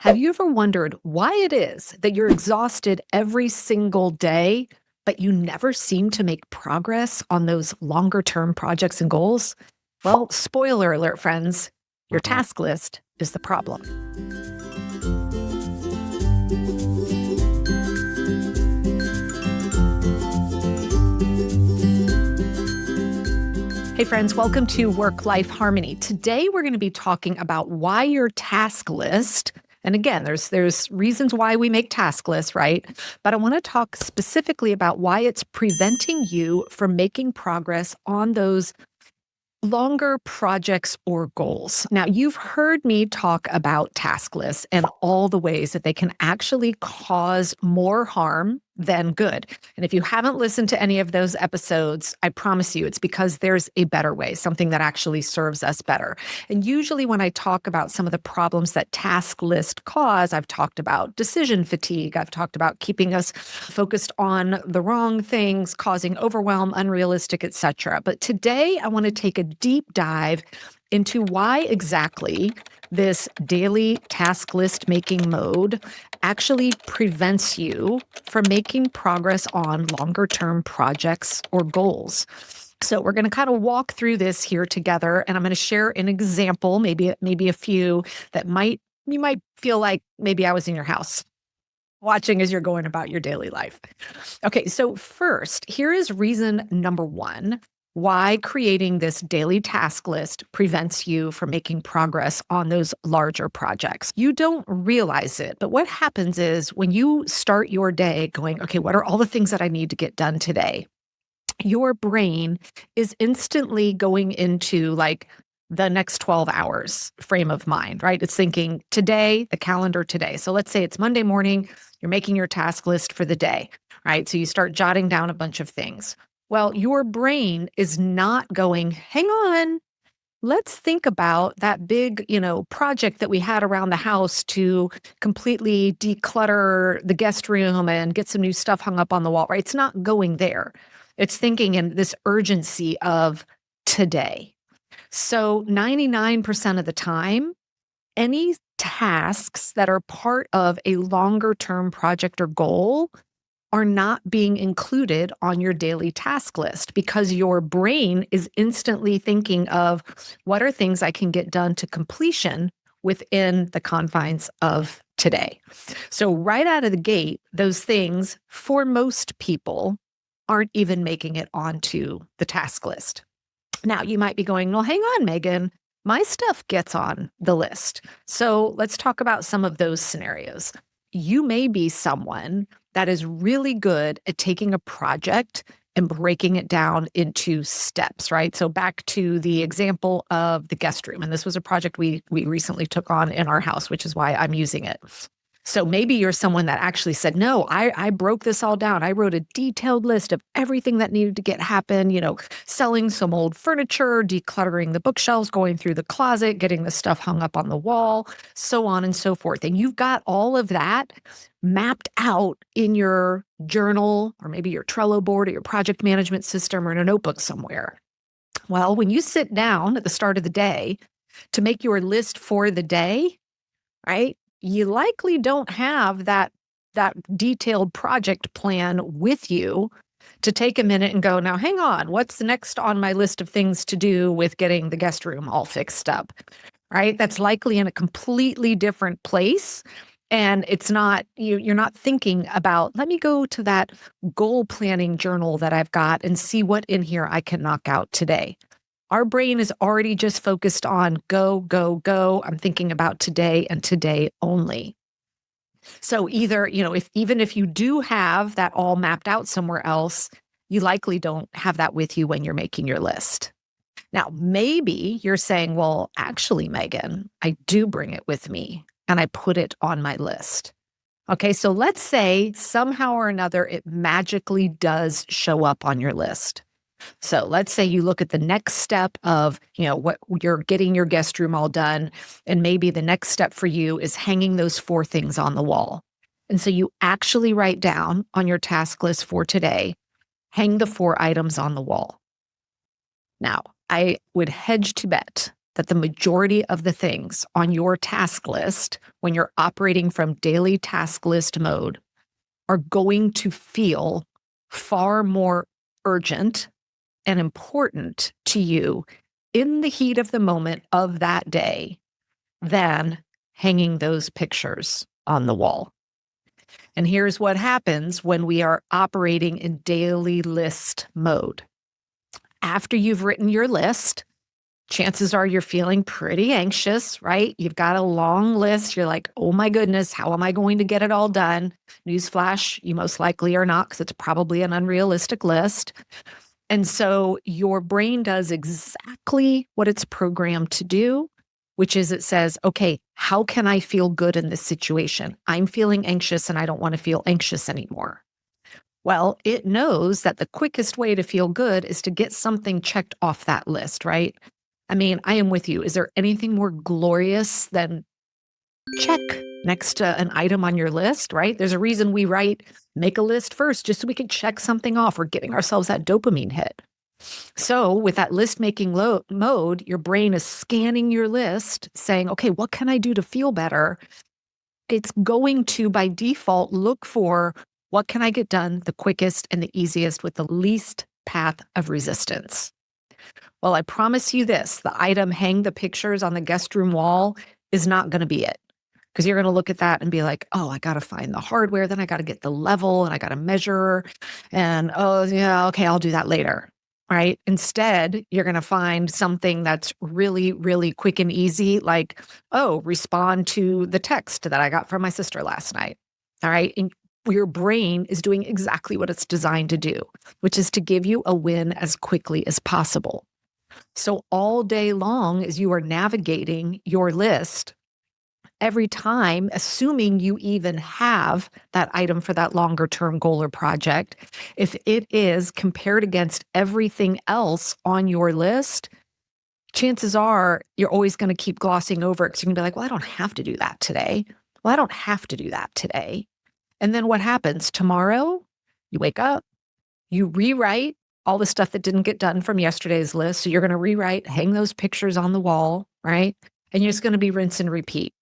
Have you ever wondered why it is that you're exhausted every single day, but you never seem to make progress on those longer term projects and goals? Well, spoiler alert, friends, your task list is the problem. Hey, friends, welcome to Work Life Harmony. Today, we're going to be talking about why your task list, and again, there's reasons why we make task lists, right? But I want to talk specifically about why it's preventing you from making progress on those longer projects or goals. Now, you've heard me talk about task lists and all the ways that they can actually cause more harm than good. And if you haven't listened to any of those episodes, I promise you it's because there's a better way, something that actually serves us better. And usually when I talk about some of the problems that task lists cause, I've talked about decision fatigue. I've talked about keeping us focused on the wrong things, causing overwhelm, unrealistic, etc. But today I want to take a deep dive into why exactly this daily task list making mode actually prevents you from making progress on longer term projects or goals. So we're going to kind of walk through this here together, and I'm going to share an example, maybe a few that you might feel like maybe I was in your house watching as you're going about your daily life. Okay, so first, here is reason number one why creating this daily task list prevents you from making progress on those larger projects. You don't realize it, but what happens is when you start your day going, okay, what are all the things that I need to get done today? Your brain is instantly going into like the next 12 hours frame of mind, right? It's thinking today, the calendar today. So let's say it's Monday morning, you're making your task list for the day, right? So you start jotting down a bunch of things. Well, your brain is not going, hang on, let's think about that big, project that we had around the house to completely declutter the guest room and get some new stuff hung up on the wall, right? It's not going there. It's thinking in this urgency of today. So 99% of the time, any tasks that are part of a longer term project or goal are not being included on your daily task list because your brain is instantly thinking of what are things I can get done to completion within the confines of today. So right out of the gate, those things for most people aren't even making it onto the task list. Now, you might be going, well, hang on, Megan, my stuff gets on the list. So let's talk about some of those scenarios. You may be someone that is really good at taking a project and breaking it down into steps, right? So back to the example of the guest room. And this was a project we recently took on in our house, which is why I'm using it. So maybe you're someone that actually said, no, I broke this all down. I wrote a detailed list of everything that needed to get happen, selling some old furniture, decluttering the bookshelves, going through the closet, getting the stuff hung up on the wall, so on and so forth. And you've got all of that mapped out in your journal or maybe your Trello board or your project management system or in a notebook somewhere. Well, when you sit down at the start of the day to make your list for the day, right? You likely don't have that detailed project plan with you to take a minute and go, now hang on, what's next on my list of things to do with getting the guest room all fixed up, right? That's likely in a completely different place. And it's not, you're not thinking about, let me go to that goal planning journal that I've got and see what in here I can knock out today. Our brain is already just focused on go, go, go. I'm thinking about today and today only. So either, even if you do have that all mapped out somewhere else, you likely don't have that with you when you're making your list. Now, maybe you're saying, well, actually, Megan, I do bring it with me and I put it on my list. Okay, so let's say somehow or another it magically does show up on your list. So let's say you look at the next step of, what you're getting your guest room all done. And maybe the next step for you is hanging those 4 things on the wall. And so you actually write down on your task list for today, hang the 4 items on the wall. Now, I would hedge to bet that the majority of the things on your task list, when you're operating from daily task list mode, are going to feel far more urgent and important to you in the heat of the moment of that day than hanging those pictures on the wall. And here's what happens when we are operating in daily list mode. After you've written your list, chances are you're feeling pretty anxious, right? You've got a long list. You're like, oh my goodness, how am I going to get it all done? Newsflash, you most likely are not, because it's probably an unrealistic list. And so your brain does exactly what it's programmed to do, which is it says, okay, how can I feel good in this situation? I'm feeling anxious and I don't want to feel anxious anymore. Well, it knows that the quickest way to feel good is to get something checked off that list, right? I mean, I am with you. Is there anything more glorious than check next to an item on your list, right? There's a reason we write, make a list first, just so we can check something off. We're giving ourselves that dopamine hit. So with that list making mode, your brain is scanning your list saying, okay, what can I do to feel better? It's going to, by default, look for what can I get done the quickest and the easiest with the least path of resistance. Well, I promise you this, the item hang the pictures on the guest room wall is not going to be it. Because you're going to look at that and be like, oh, I got to find the hardware, then I got to get the level and I got to measure. And oh, yeah, okay, I'll do that later. Right? Instead, you're going to find something that's really, really quick and easy, like, oh, respond to the text that I got from my sister last night. All right. And your brain is doing exactly what it's designed to do, which is to give you a win as quickly as possible. So all day long, as you are navigating your list, every time, assuming you even have that item for that longer term goal or project, if it is compared against everything else on your list, chances are you're always going to keep glossing over it because you're going to be like, well, I don't have to do that today. Well, I don't have to do that today. And then what happens? Tomorrow, you wake up, you rewrite all the stuff that didn't get done from yesterday's list. So you're going to rewrite, hang those pictures on the wall, right? And you're just going to be rinse and repeat.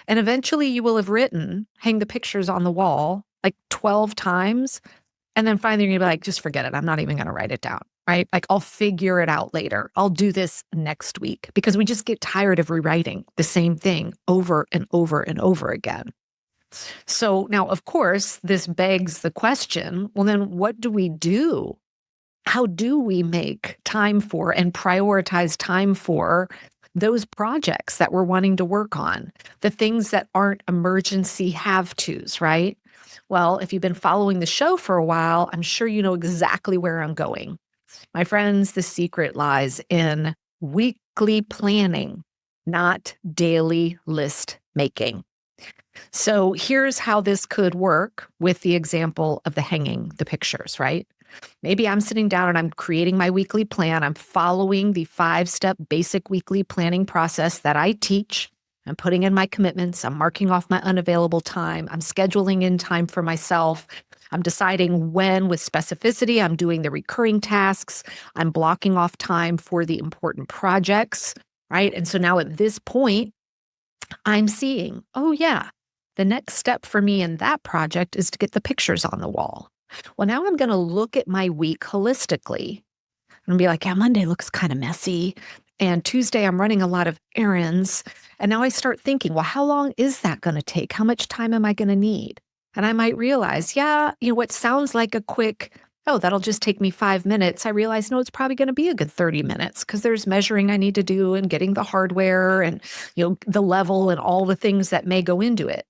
And eventually you will have written, hang the pictures on the wall like 12 times. And then finally you're going to be like, just forget it. I'm not even going to write it down, right? Like I'll figure it out later. I'll do this next week because we just get tired of rewriting the same thing over and over and over again. So now, of course, this begs the question, well, then what do we do? How do we make time for and prioritize time for those projects that we're wanting to work on, the things that aren't emergency have-tos, right? Well, if you've been following the show for a while, I'm sure you know exactly where I'm going. My friends, the secret lies in weekly planning, not daily list making. So here's how this could work with the example of the hanging the pictures, right? Maybe I'm sitting down and I'm creating my weekly plan. I'm following the 5-step basic weekly planning process that I teach. I'm putting in my commitments. I'm marking off my unavailable time. I'm scheduling in time for myself. I'm deciding when with specificity I'm doing the recurring tasks. I'm blocking off time for the important projects, right? And so now at this point, I'm seeing, oh yeah, the next step for me in that project is to get the pictures on the wall. Well, now I'm going to look at my week holistically and be like, yeah, Monday looks kind of messy. And Tuesday, I'm running a lot of errands. And now I start thinking, well, how long is that going to take? How much time am I going to need? And I might realize, yeah, what sounds like a quick, oh, that'll just take me 5 minutes. I realize, no, it's probably going to be a good 30 minutes because there's measuring I need to do and getting the hardware and, the level and all the things that may go into it.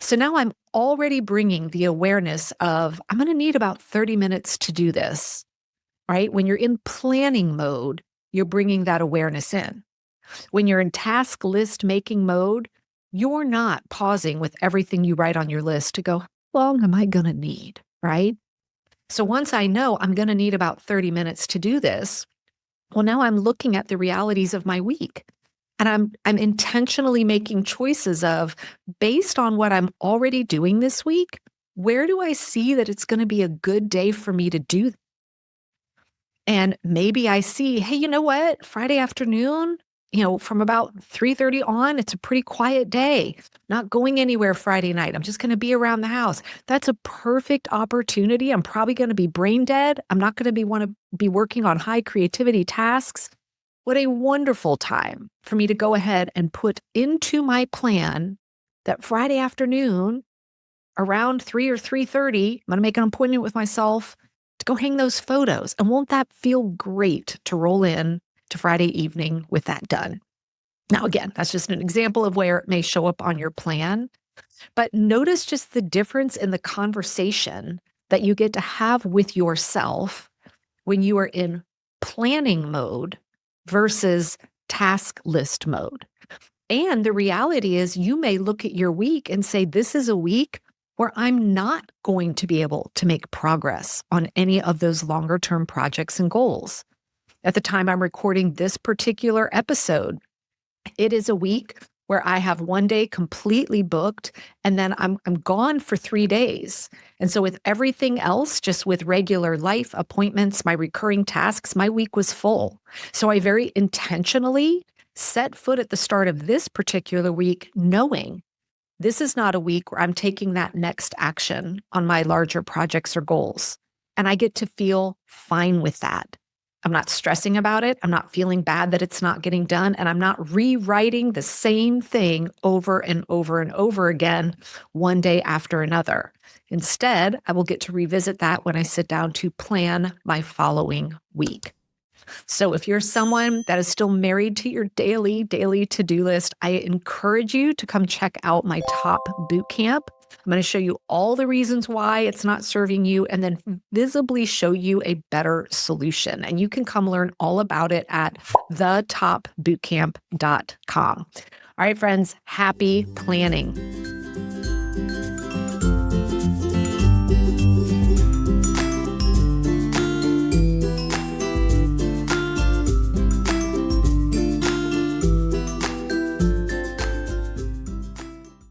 So now I'm already bringing the awareness of, I'm going to need about 30 minutes to do this, right? When you're in planning mode, you're bringing that awareness in. When you're in task list making mode, you're not pausing with everything you write on your list to go, how long am I going to need, right? So once I know I'm going to need about 30 minutes to do this, well, now I'm looking at the realities of my week. And I'm intentionally making choices of, based on what I'm already doing this week, where do I see that it's going to be a good day for me to do that? And maybe I see, hey, you know what? Friday afternoon, from about 3:30 on, it's a pretty quiet day. Not going anywhere Friday night. I'm just going to be around the house. That's a perfect opportunity. I'm probably going to be brain dead. I'm not going to want to be working on high creativity tasks. What a wonderful time for me to go ahead and put into my plan that Friday afternoon around 3 or 3:30, I'm going to make an appointment with myself to go hang those photos. And won't that feel great to roll in to Friday evening with that done? Now, again, that's just an example of where it may show up on your plan, but notice just the difference in the conversation that you get to have with yourself when you are in planning mode versus task list mode. And the reality is, you may look at your week and say, this is a week where I'm not going to be able to make progress on any of those longer term projects and goals. At the time I'm recording this particular episode, it is a week where I have one day completely booked, and then I'm gone for 3 days. And so with everything else, just with regular life appointments, my recurring tasks, my week was full. So I very intentionally set foot at the start of this particular week, knowing this is not a week where I'm taking that next action on my larger projects or goals. And I get to feel fine with that. I'm not stressing about it. I'm not feeling bad that it's not getting done. And I'm not rewriting the same thing over and over and over again, one day after another. Instead, I will get to revisit that when I sit down to plan my following week. So if you're someone that is still married to your daily to-do list, I encourage you to come check out my top boot camp. I'm going to show you all the reasons why it's not serving you and then visibly show you a better solution. And you can come learn all about it at thetopbootcamp.com. All right, friends, happy planning.